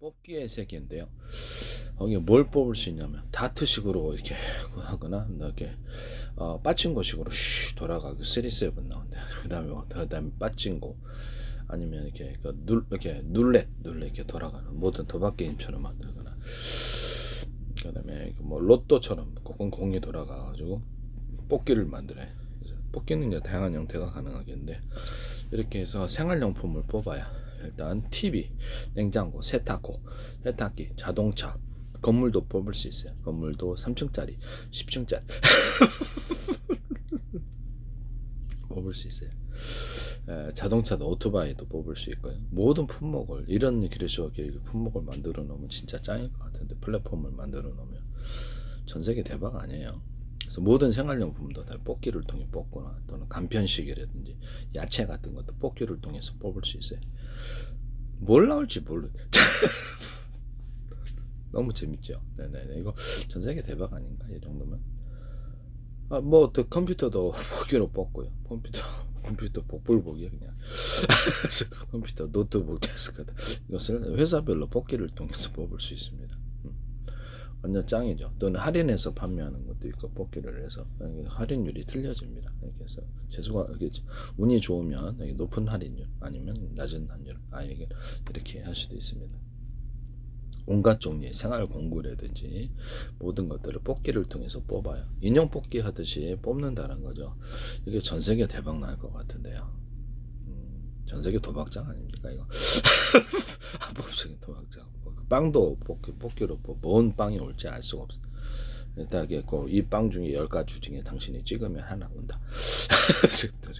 뽑기의 세계인데요. 거기 뭘 뽑을 수 있냐면 다트식으로 이렇게 하거나 이렇게 빠친코식으로 돌아가고 3-7 나온대. 그다음에 빠친코 아니면 이렇게 이렇게 룰렛 이렇게 돌아가는 모든 도박 게임처럼 만들거나 그다음에 뭐 로또처럼 공이 돌아가가지고 뽑기를 만들어요. 뽑기는 이제 다양한 형태가 가능하겠는데 이렇게 해서 생활용품을 뽑아야 일단 TV, 냉장고, 세탁기, 자동차, 건물도 뽑을 수 있어요. 건물도 3층짜리, 10층짜리 뽑을 수 있어요. 자동차도 오토바이도 뽑을 수 있고요. 모든 품목을 이런 그래서 품목을 만들어 놓으면 진짜 짱일 것 같은데 플랫폼을 만들어 놓으면 전 세계 대박 아니에요. 그래서 모든 생활용품도 다 뽑기를 통해 뽑거나 또는 간편식이라든지 야채 같은 것도 뽑기를 통해서 뽑을 수 있어요. 뭘 나올지 모르. 너무 재밌죠. 네네. 이거 전 세계 대박 아닌가 이 정도면. 뭐 컴퓨터도 뽑기로 뽑고요. 컴퓨터 복불복이야 그냥. 컴퓨터 노트북 데스크다. 이것을 회사별로 뽑기를 통해서 뽑을 수 있습니다. 완전 짱이죠. 또는 할인해서 판매하는 것도 있고 뽑기를 해서 할인율이 틀려집니다. 이렇게 해서 재수가 운이 좋으면 높은 할인율 아니면 낮은 할인율 이렇게 할 수도 있습니다. 온갖 종류의 생활 공구라든지 모든 것들을 뽑기를 통해서 뽑아요. 인형 뽑기 하듯이 뽑는다는 거죠. 이게 전 세계 대박 날 것 같은데요. 전 세계 도박장 아닙니까 이거? 합법적인 도박장. 빵도 뽑기로 뭔 빵이 올지 알 수가 없어. 일단 이 빵 중에 10가지 중에 당신이 찍으면 하나 온다.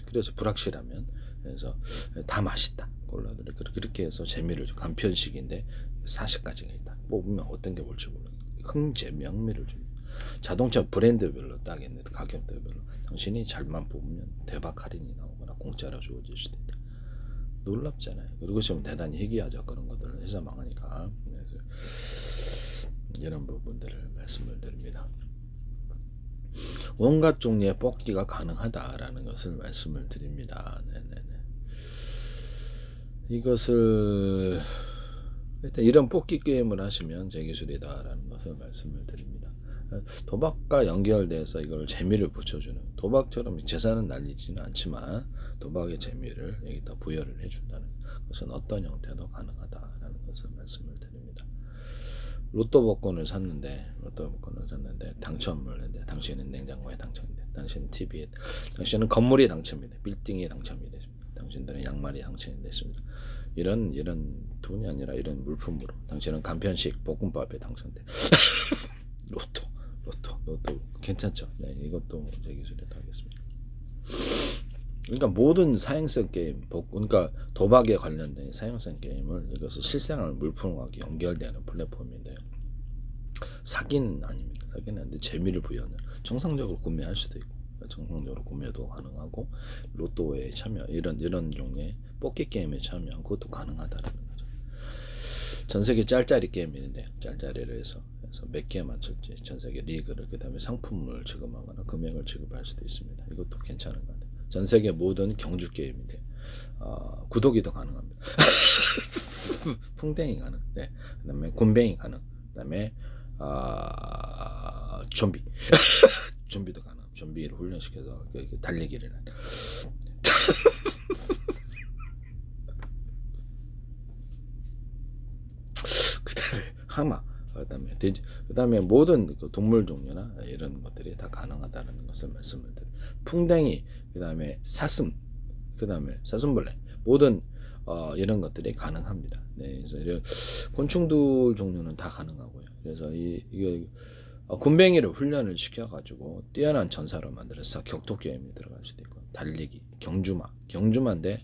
그래서 불확실하면 그래서 다 맛있다. 골라들 그렇게 해서 재미를 간편식인데 40가지가 있다. 뽑으면 어떤 게 올지 모르. 흥재 명미를 줍니다. 자동차 브랜드별로 따겠는데 가격대별로 당신이 잘만 뽑으면 대박 할인이 나오거나 공짜로 주어질 수도 있다. 놀랍잖아요. 그리고 지금 대단히 희귀하죠. 그런 것들은 회사 망하니까. 그래서 이런 부분들을 말씀을 드립니다. 온갖 종류의 뽑기가 가능하다라는 것을 말씀을 드립니다. 네네네. 이것을 일단 이런 뽑기 게임을 하시면 제 기술이다라는 것을 말씀을 드립니다. 도박과 연결돼서 이걸 재미를 붙여주는 도박처럼 재산은 날리지는 않지만 도박의 재미를 여기다 부여를 해준다는 것은 어떤 형태도 가능하다라는 것을 말씀을 드립니다. 로또 복권을 샀는데 당첨을 했는데 당신은 냉장고에 당첨돼, 당신은 TV에, 당신은 건물이 당첨이 돼, 빌딩이 당첨이 됐습니다. 당신들은 양말이 당첨이 됐습니다. 이런 돈이 아니라 이런 물품으로 당신은 간편식 볶음밥에 당첨돼. 로또 괜찮죠? 네, 이것도 제 기술에 하겠습니다. 그러니까 모든 사행성 게임, 그러니까 도박에 관련된 사행성 게임을 이것을 실생활 물품과 연결되는 플랫폼인데요. 사기는 아닙니다. 사기는 아닌데 재미를 부여하는 정상적으로 구매할 수도 있고 정상적으로 구매도 가능하고 로또에 참여 이런 종류의 뽑기 게임에 참여한 그것도 가능하다는 거죠. 전 세계 짤짤이 게임인데 짤짤이를 해서 몇 개 맞출지 전 세계 리그를 그다음에 상품을 지급하거나 금액을 지급할 수도 있습니다. 이것도 괜찮은 것 같아요. 전 세계 모든 경주 게임인데 구독이 더 가능합니다. 풍뎅이 가능, 네. 그다음에 곰뱅이 가능, 그다음에 좀비도 가능. 좀비를 훈련시켜서 달리기를 하는. 그다음에 항마, 그다음에 돼지, 그다음에 모든 동물 종류나 이런 것들이 다 가능하다는 것을 말씀을 드립니다. 풍뎅이, 그다음에 그다음에 사슴벌레 모든 이런 것들이 가능합니다. 네, 그래서 이런 곤충들 종류는 다 가능하고요. 그래서 이게 곰뱅이를 훈련을 시켜가지고 뛰어난 전사로 만들어서 격투 게임이 들어갈 수도 있고 달리기, 경주마인데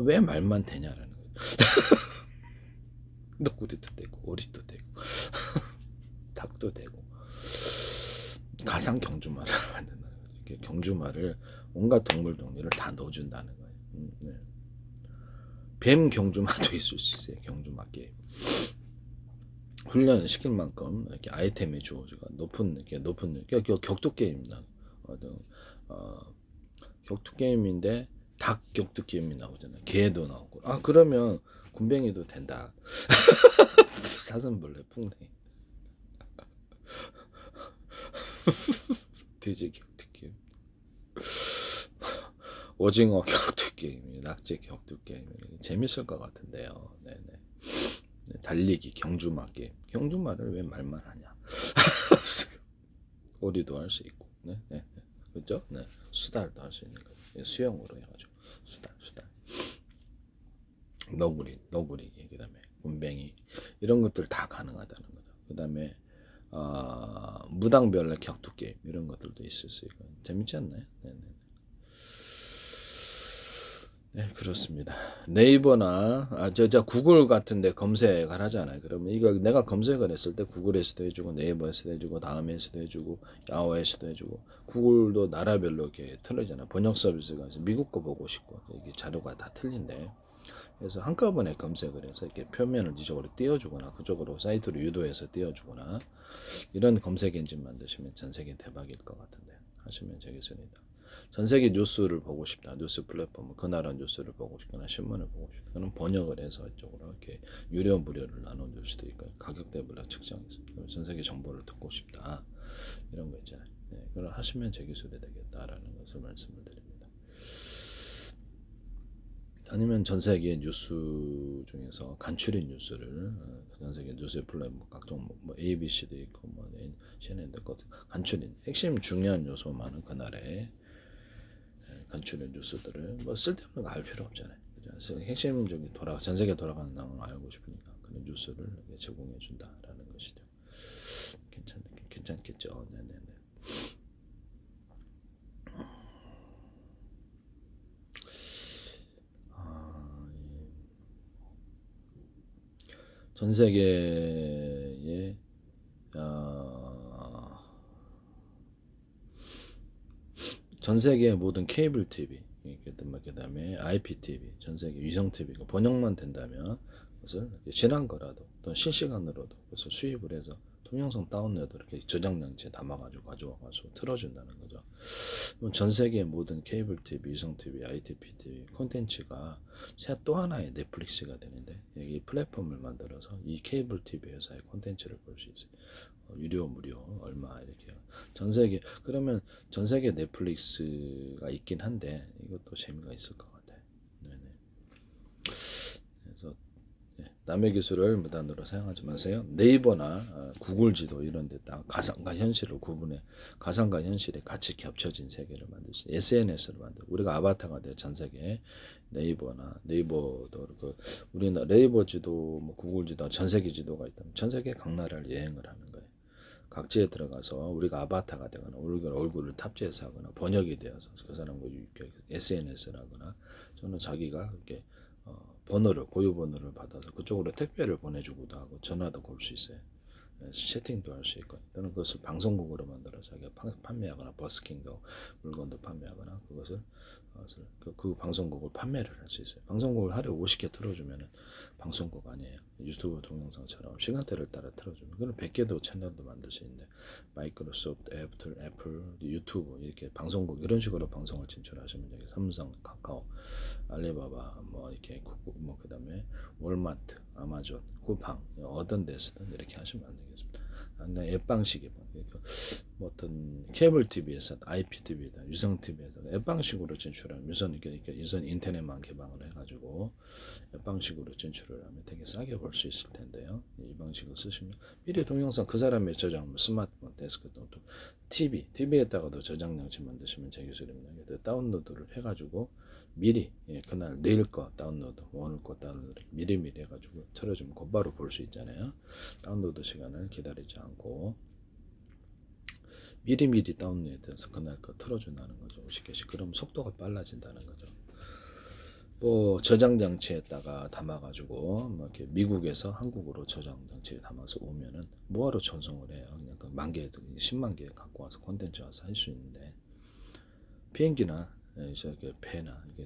왜 말만 되냐라는 거예요. 너구리도 되고 오리도 되고 닭도 되고 가상 경주마를 만든다는 거죠. 경주마를 온갖 동물 종류를 다 넣어준다는 거예요. 네. 뱀 경주마도 있을 수 있어요. 경주마 게임. 훈련을 시킬 만큼 이렇게 아이템이 주어지고 높은 격투 게임이다. 격투 게임인데 닭 격투 게임이 나오잖아요. 개도 나오고. 그러면 곰뱅이도 된다. 사슴벌레 풍뎅이 돼지 격투 게임 오징어 격투 게임 낙지 격투 게임 재밌을 것 같은데요. 네네. 달리기 경주마 게임 경주마를 왜 말만 하냐 오리도 할 수 있고 네, 네, 네. 그죠? 네. 수달도 할 수 있는 거죠. 수영으로 해가지고 수달 너구리 그다음에 군뱅이 이런 것들 다 가능하다는 거죠. 그다음에 무당별내 격투 게임 이런 것들도 있을 수 있고 재밌지 않나요? 네네. 네, 그렇습니다. 네이버나 구글 같은데 검색을 하잖아요. 그러면 이거 내가 검색을 했을 때 구글에서도 해주고 네이버에서도 해주고 다음에서도 해주고 야후에서도 해주고 구글도 나라별로 이렇게 틀리잖아요. 번역 서비스가 미국 거 보고 싶고 이게 자료가 다 틀린데 그래서 한꺼번에 검색을 해서 이렇게 표면을 이쪽으로 띄워주거나 그쪽으로 사이트로 유도해서 띄워주거나 이런 검색 엔진 만드시면 전 세계 대박일 것 같은데 하시면 되겠습니다. 전 세계 뉴스를 보고 싶다. 뉴스 플랫폼, 그 나라 뉴스를 보고 싶거나 신문을 보고 싶다. 그럼 번역을 해서 이쪽으로 이렇게 유료 무료를 나눠줄 수도 있고 가격대별로 측정해서 전 세계 정보를 듣고 싶다. 이런 거 있잖아요. 네, 그걸 하시면 제 기술이 되겠다라는 것을 말씀을 드립니다. 아니면 전 세계 뉴스 중에서 간추린 뉴스를 전 세계 뉴스 플랫폼 각종 뭐 ABC도 있고 뭐 CNN도 있고 간추린 핵심 중요한 요소만은 그날에 간추린 뉴스들을 뭐 쓸데없는 거 알 필요 없잖아요. 그죠? 핵심적인 전 세계 돌아가는 상황을 알고 싶으니까 그런 뉴스를 제공해 준다라는 것이죠. 괜찮겠죠. 네네네. 전 세계의 전 세계의 모든 케이블 TV, 그다음에 IPTV, 전 세계 위성 TV가 번역만 된다면 그것을 지난 거라도 또 실시간으로도 그래서 수입을 해서 동영상 다운로드 이렇게 저장 장치에 담아가지고 가져와가지고 틀어준다는 거죠. 전 세계의 모든 케이블 TV, 위성 TV, IPTV 콘텐츠가 또 하나의 넷플릭스가 되는데 이 플랫폼을 만들어서 이 케이블 TV 회사의 콘텐츠를 볼 수 있어요. 유료 무료 얼마 이렇게 전 세계 그러면 전 세계 넷플릭스가 있긴 한데 이것도 재미가 있을 것 같아요. 네네. 그래서 남의 기술을 무단으로 사용하지 마세요. 네이버나 구글 지도 이런 데 딱 가상과 현실을 구분해 가상과 현실이 같이 겹쳐진 세계를 만들수 SNS를 만들고 우리가 아바타가 돼 전 세계 네이버도 그 우리나라 네이버 지도 뭐 구글 지도 전 세계 지도가 있다면 전 세계 각 나라를 여행을 하는 거예요. 각지에 들어가서 우리가 아바타가 되거나 얼굴을 탑재해서 하거나 번역이 되어서 그 사람과 SNS를 하거나 저는 자기가 이렇게 고유 번호를 받아서 그쪽으로 택배를 보내주기도 하고 전화도 걸 수 있어요. 채팅도 할 수 있고 또는 그것을 방송국으로 만들어서 자기가 판매하거나 버스킹도 물건도 판매하거나 그것을 그 방송국을 판매를 할 수 있어요. 방송국을 하루에 50개 틀어주면 방송국 아니에요. 유튜브 동영상처럼 시간대를 따라 틀어주면 그럼 100개도 채널도 만들 수 있는데 마이크로소프트, 애플, 유튜브 이렇게 방송국 이런 식으로 방송을 진출하시면 되게 삼성, 카카오, 알리바바 뭐 이렇게 뭐 그다음에 월마트, 아마존, 쿠팡 어떤 데서든 이렇게 하시면 안 되겠습니다. 앱 방식이 뭐 어떤 케이블 TV에서 IPTV다 유성 TV에서 앱 방식으로 진출하면 유선 인터넷만 개방을 해가지고 앱 방식으로 진출을 하면 되게 싸게 벌 수 있을 텐데요. 이 방식을 쓰시면 미리 동영상 그 사람의 저장 스마트폰 데스크톱 TV에다가도 저장 장치 만드시면 제 기술입니다. 다운로드를 해가지고 미리 그날 내일 거 다운로드 오늘 거 다운로드 미리미리 해가지고 틀어주면 곧바로 볼 수 있잖아요. 다운로드 시간을 기다리지 않고 미리미리 다운로드해서 그날 거 틀어준다는 거죠. 50개씩 그럼 속도가 빨라진다는 거죠. 뭐 저장 장치에다가 담아가지고 뭐 이렇게 미국에서 한국으로 저장 장치에 담아서 오면은 뭐하러 전송을 해요. 그냥 그 10,000개, 10만 개 갖고 와서 콘텐츠 와서 할 수 있는데 비행기나 이렇게 배나 이게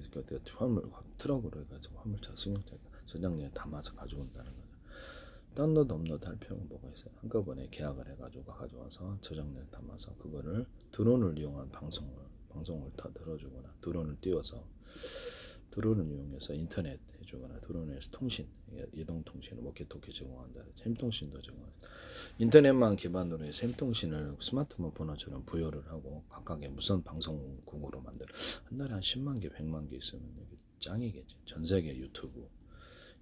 화물 트럭으로 해가지고 화물차 승용차 저장량에 담아서 가져온다는 거죠. 다운로드 업로드 할 필요가 뭐가 있어요. 한꺼번에 계약을 해가지고 가져와서 저장량에 담아서 그거를 드론을 이용한 방송을 다 들어주거나 드론을 띄워서 드론을 이용해서 인터넷 해주거나 드론에서 통신, 이동통신, 워키토키 제공한다. 샘통신도 제공한다. 인터넷망 기반으로 해서 샘통신을 스마트폰 번호처럼 부여를 하고 각각의 무선 방송국으로 만들어. 한 달에 한 10만 개, 100만 개 있으면 짱이겠지. 전 세계 유튜브.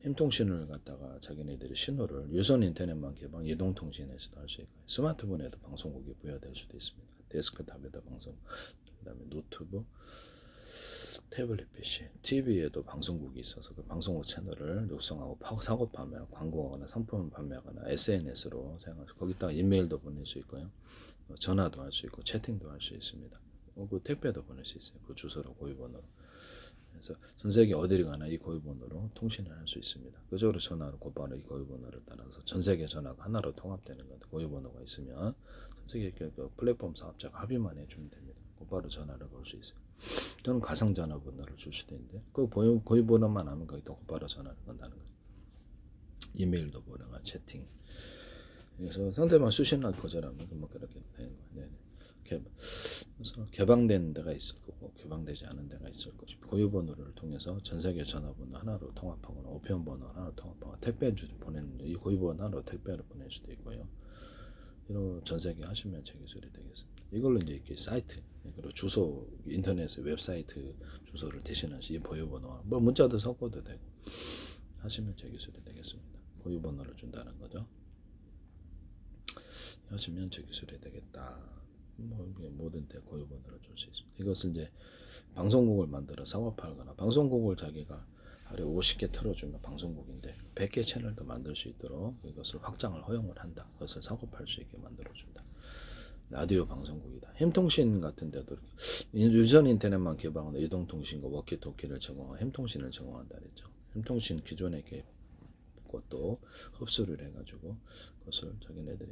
햄통신을 갖다가 자기네들이 신호를 유선 인터넷망 기반 이동통신에서도 할 수 있고 스마트폰에도 방송국이 부여될 수도 있습니다. 데스크탑에도 방송, 그 다음에 노트북, 태블릿 PC, TV에도 방송국이 있어서 그 방송국 채널을 육성하고 사고 판매, 광고하거나 상품을 판매하거나 SNS로 사용해서 거기다가 이메일도 보낼 수 있고요. 전화도 할 수 있고 채팅도 할 수 있습니다. 그 택배도 보낼 수 있어요. 그 주소로 고유번호로. 그래서 전 세계 어디를 가나 이 고유번호로 통신을 할 수 있습니다. 그쪽으로 전화로 곧바로 이 고유번호를 따라서 전 세계 전화가 하나로 통합되는 건데 고유번호가 있으면 전 세계 그 플랫폼 사업자가 합의만 해주면 됩니다. 곧바로 전화를 걸 수 있어요. 또는 가상 전화번호를 줄 수도 있는데 그 고유번호만 하면 거기다 곧바로 전화를 건다는 거예요. 이메일도 보내거나 채팅. 그래서 상대방 수신할 거절하면 뭐 그렇게 되는 거예요. 그래서 개방된 데가 있을 거고 개방되지 않은 데가 있을 것이고 고유번호를 통해서 전세계 전화번호 하나로 통합하거나 우편번호 하나로 통합하거나 택배 보냈는데 이 고유번호 하나로 택배를 보낼 수도 있고요. 이런 전세계 하시면 제 기술이 되겠습니다. 이걸로 이제 이렇게 사이트 그리고 주소 인터넷에 웹사이트 주소를 대신하시 이 고유번호 뭐 문자도 섞어도 되고 하시면 제 기술이 되겠습니다. 고유번호를 준다는 거죠. 하시면 제 기술이 되겠다. 뭐 모든 데 고유번호를 줄 수 있습니다. 이것을 이제 방송국을 만들어 사업하거나 방송국을 자기가 하루에 50개 틀어주면 방송국인데 100개 채널도 만들 수 있도록 이것을 확장을 허용을 한다. 그것을 사업할 수 있게 만들어준다. 라디오 방송국이다. 햄통신 같은 데도 유선 인터넷만 개방하는 이동통신과 워키토키를 제공하고 햄통신을 제공한다 그랬죠. 햄통신 기존의 것도 흡수를 해가지고 그것을 자기네들이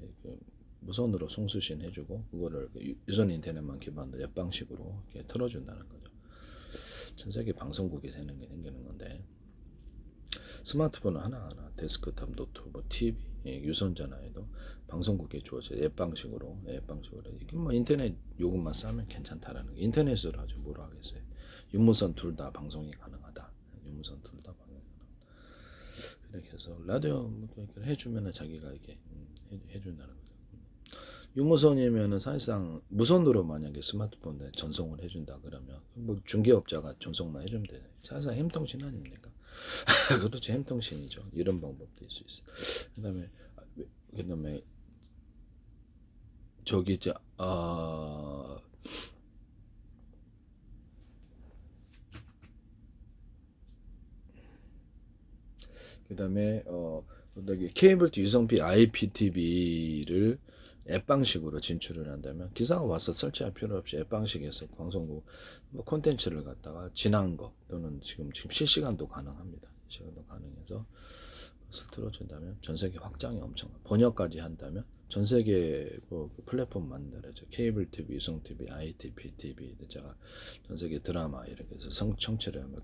무선으로 송수신 해주고 그거를 유선 인터넷만 기반으로 옆방식으로 이렇게 틀어준다는 거죠. 전 세계 방송국이 생기는 건데 스마트폰 하나하나 데스크탑, 노트북, TV, 유선 전화에도 방송국에 주어져 옆방식으로 이게 뭐 인터넷 요금만 싸면 괜찮다라는 거. 인터넷으로 하죠. 뭘 하겠어요. 유무선 둘 다 방송이 가능하다. 유무선 둘 다 방송이 가능하다. 이렇게 해서 라디오 해주면은 자기가 이렇게 해준다는 거죠. 유무선이면은 사실상 무선으로 만약에 스마트폰에 전송을 해준다 그러면 뭐 중개업자가 전송만 해주면 되죠. 사실상 햄통신 아닙니까? 그렇죠. 햄통신이죠. 이런 방법도 있을 수 있어요. 그다음에 저기 이제 그다음에 여기 케이블 유성비 IPTV를 앱 방식으로 진출을 한다면 기사가 와서 설치할 필요 없이 앱 방식에서 방송국 뭐 콘텐츠를 갖다가 지난 거 또는 지금 실시간도 가능합니다. 실시간도 가능해서 그것을 틀어준다면 전 세계 확장이 엄청 번역까지 한다면 전 세계 그 플랫폼 만들어져 케이블 TV, 유성 TV, IPTV 제가 전 세계 드라마 이렇게 해서 청취를 하면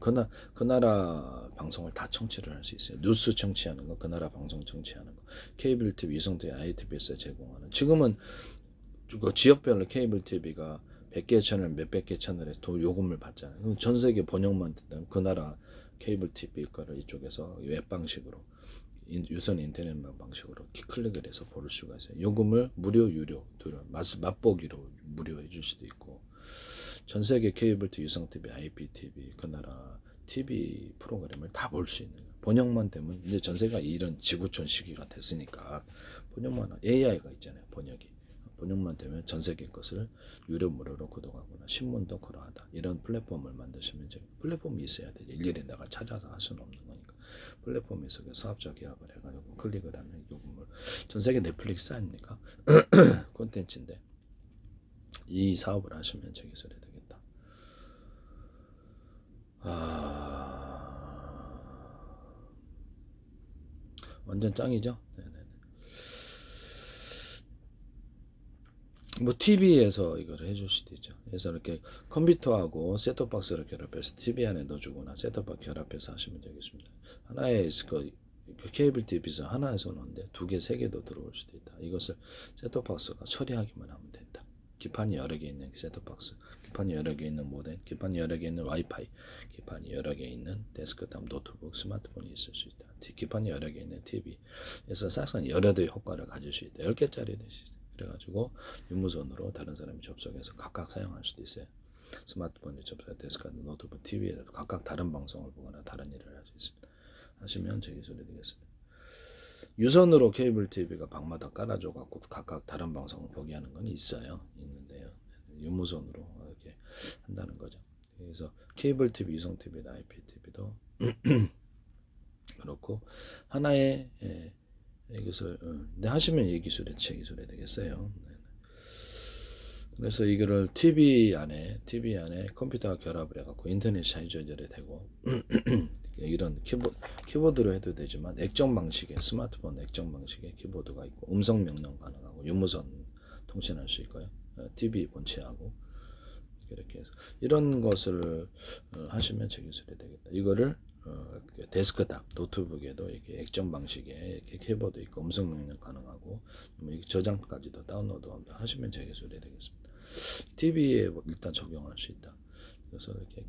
그 나라 방송을 다 청취를 할 수 있어요. 뉴스 청취하는 거, 그 나라 방송 청취하는 거, 케이블 TV, 유성 TV, IPTV에서 제공하는 지금은 그 지역별로 케이블 TV가 100개 채널, 몇백 개 채널에 또 요금을 받잖아요. 그럼 전 세계 번역만 된다면 그 나라 케이블 TV 거를 이쪽에서 웹 방식으로 유선 인터넷망 방식으로 클릭을 해서 볼 수가 있어요. 요금을 무료, 유료, 맛보기로 무료해 줄 수도 있고 전 세계 케이블 TV, 유성 TV, IPTV 그 나라 TV 프로그램을 다 볼 수 있는 거예요. 번역만 되면 이제 전 세계가 이런 지구촌 시기가 됐으니까 번역만 AI가 있잖아요. 번역만 되면 전 세계 것을 유료 무료로 구독하거나 신문도 그러하다. 이런 플랫폼을 만드시면 이제 플랫폼이 있어야 돼. 일일이 내가 찾아서 할 수는 없는 거니까. 플랫폼에서 사업자 계약을 해가지고 클릭을 하면 요금을 전 세계 넷플릭스 아닙니까? 콘텐츠인데 이 사업을 하시면 제 기술이 되겠다. 완전 짱이죠? 네네. 뭐 TV에서 이걸 해줄 수도 있죠. 그래서 이렇게 컴퓨터하고 셋톱박스를 결합해서 TV 안에 넣어주거나 셋톱박스 결합해서 하시면 되겠습니다. 하나의 그 케이블 TV에서 하나에서 넣는데 2개, 3개도 들어올 수도 있다. 이것을 셋톱박스가 처리하기만 하면 된다. 기판이 여러 개 있는 셋톱박스, 기판이 여러 개 있는 모뎀, 기판이 여러 개 있는 와이파이, 기판이 여러 개 있는 데스크탑, 노트북, 스마트폰이 있을 수 있다. 기판이 여러 개 있는 TV. 그래서 사실상 여러 대의 효과를 가질 수 있다. 10개짜리 될 수 있어요. 그래가지고 유무선으로 다른 사람이 접속해서 각각 사용할 수도 있어요. 스마트폰에 접속, 데스크탑, 노트북, TV에도 각각 다른 방송을 보거나 다른 일을 할 수 있습니다. 하시면 제 기술이 되겠습니다. 유선으로 케이블 TV가 방마다 깔아줘 갖고 각각 다른 방송을 보게 하는 건 있는데요. 유무선으로 이렇게 한다는 거죠. 그래서 케이블 TV, 유선 TV나 IPTV도 그렇고 하나의 기술, 하시면 이 기술이 제 기술이 되겠어요. 그래서 이거를 TV 안에 컴퓨터와 결합을 해갖고 인터넷 잘 조절이 되고 이런 키보드로 해도 되지만 액정 방식의 스마트폰 액정 방식의 키보드가 있고 음성 명령 가능하고 유무선 통신할 수 있고요. TV 본체하고 이렇게 해서 이런 것을 하시면 제 기술이 되겠다. 이거를 데스크탑, 노트북에도 이렇게 액정 방식의 이렇게 키보드 있고 음성 명령 가능하고 저장까지도 다운로드 하시면 제 기술이 되겠습니다. TV에 일단 적용할 수 있다. 그래서 이렇게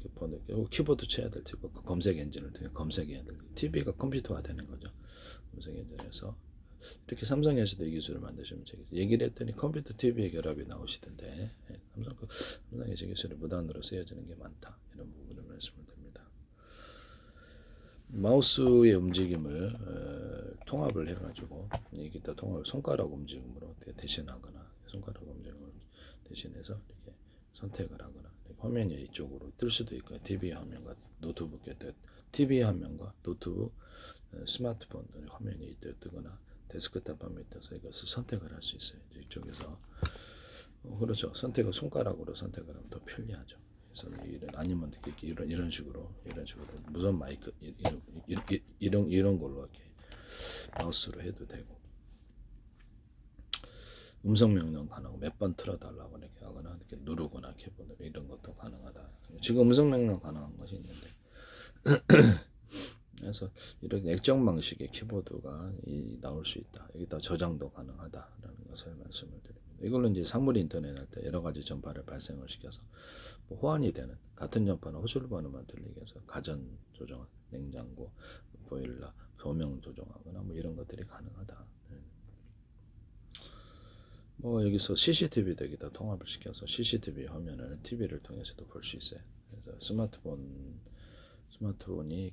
키보드 쳐야 될 테고 검색 엔진을 통해 검색해야 될 TV가 컴퓨터화 되는 거죠. 검색 엔진에서 이렇게 삼성에서도 이 기술을 만드시면 되겠어요. 얘기를 했더니 컴퓨터 TV의 결합이 나오시던데 삼성의 제 기술이 무단으로 쓰여지는 게 많다. 이런 부분을 말씀을 드립니다. 마우스의 움직임을 통합을 해가지고 여기다 통합을 손가락 움직임으로 대신하거나 손가락 움직임을 대신해서 이렇게 선택을 하거나 화면이 이쪽으로 뜰 수도 있고요. TV 화면과 노트북에 TV 화면과 노트북, 스마트폰 화면이 뜨거나 데스크탑 화면이 떠서 이것을 선택을 할 수 있어요. 이쪽에서 그렇죠. 선택을 손가락으로 선택을 하면 더 편리하죠. 그래서 아니면 이런 식으로 무선 마이크 이런 걸로 이렇게 마우스로 해도 되고 음성 명령 가능하고 몇 번 틀어달라고 이렇게 하거나 이렇게 누르거나 키보드 이런 것도 가능하다. 지금 음성 명령 가능한 것이 있는데 그래서 이런 액정 방식의 키보드가 나올 수 있다. 여기다 저장도 가능하다라는 것을 말씀을 드립니다. 이걸로 이제 사물 인터넷 할 때 여러 가지 전파를 발생을 시켜서 호환이 되는 같은 전파는 호출 번호만 들리게 해서 가전 조정, 냉장고, 보일러, 조명 조정하거나 이런 것들이 가능하다. 여기서 CCTV도 여기다 통합을 시켜서 CCTV 화면을 TV를 통해서도 볼 수 있어요. 그래서 스마트폰이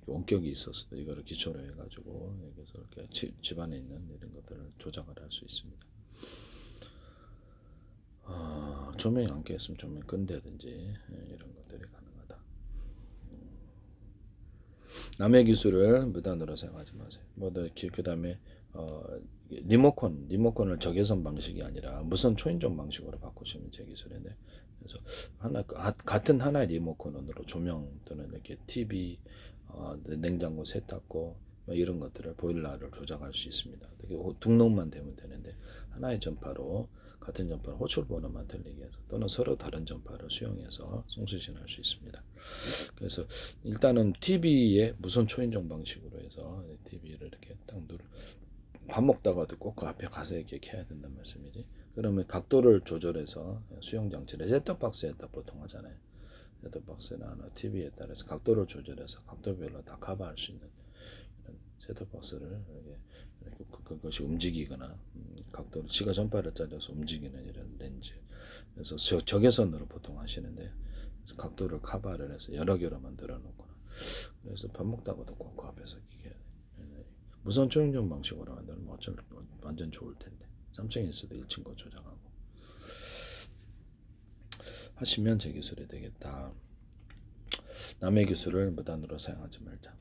원격이 있어서도 이거를 기초로 해가지고 여기서 이렇게 집안에 있는 이런 것들을 조작을 할 수 있습니다. 조명이 안 켜있으면 조명 끈다든지 이런 것들이 가능하다. 남의 기술을 무단으로 사용하지 마세요. 그 다음에 리모컨을 적외선 방식이 아니라 무선 초인종 방식으로 바꾸시면 제 기술인데 그래서 같은 하나의 리모컨으로 조명 또는 이렇게 TV, 냉장고, 세탁고 이런 것들을 보일러를 조작할 수 있습니다. 등록만 되면 되는데 하나의 전파로 같은 전파로 호출 번호만 들리게 해서 또는 서로 다른 전파를 수용해서 송수신할 수 있습니다. 그래서 일단은 TV에 무선 초인종 방식으로 해서 TV를 이렇게 딱 밥 먹다가도 꼭 그 앞에 가서 이렇게 켜야 된다는 말씀이지. 그러면 각도를 조절해서 수용 장치를 셋톱박스에다 보통 하잖아요. 셋톱박스나 TV에 따라서 각도를 조절해서 각도별로 다 커버할 수 있는 이런 셋톱박스를 이렇게 그것이 움직이거나 각도를 지가 전파를 짜려서 움직이는 이런 렌즈. 그래서 적외선으로 보통 하시는데 각도를 커버를 해서 여러 개로 만들어 놓거나 그래서 밥 먹다가도 꼭 그 앞에서 켜야 돼. 무선 초인종 방식으로 만들면 완전 좋을 텐데 3층에서도 1층 거 조정하고 하시면 제 기술이 되겠다. 남의 기술을 무단으로 사용하지 말자.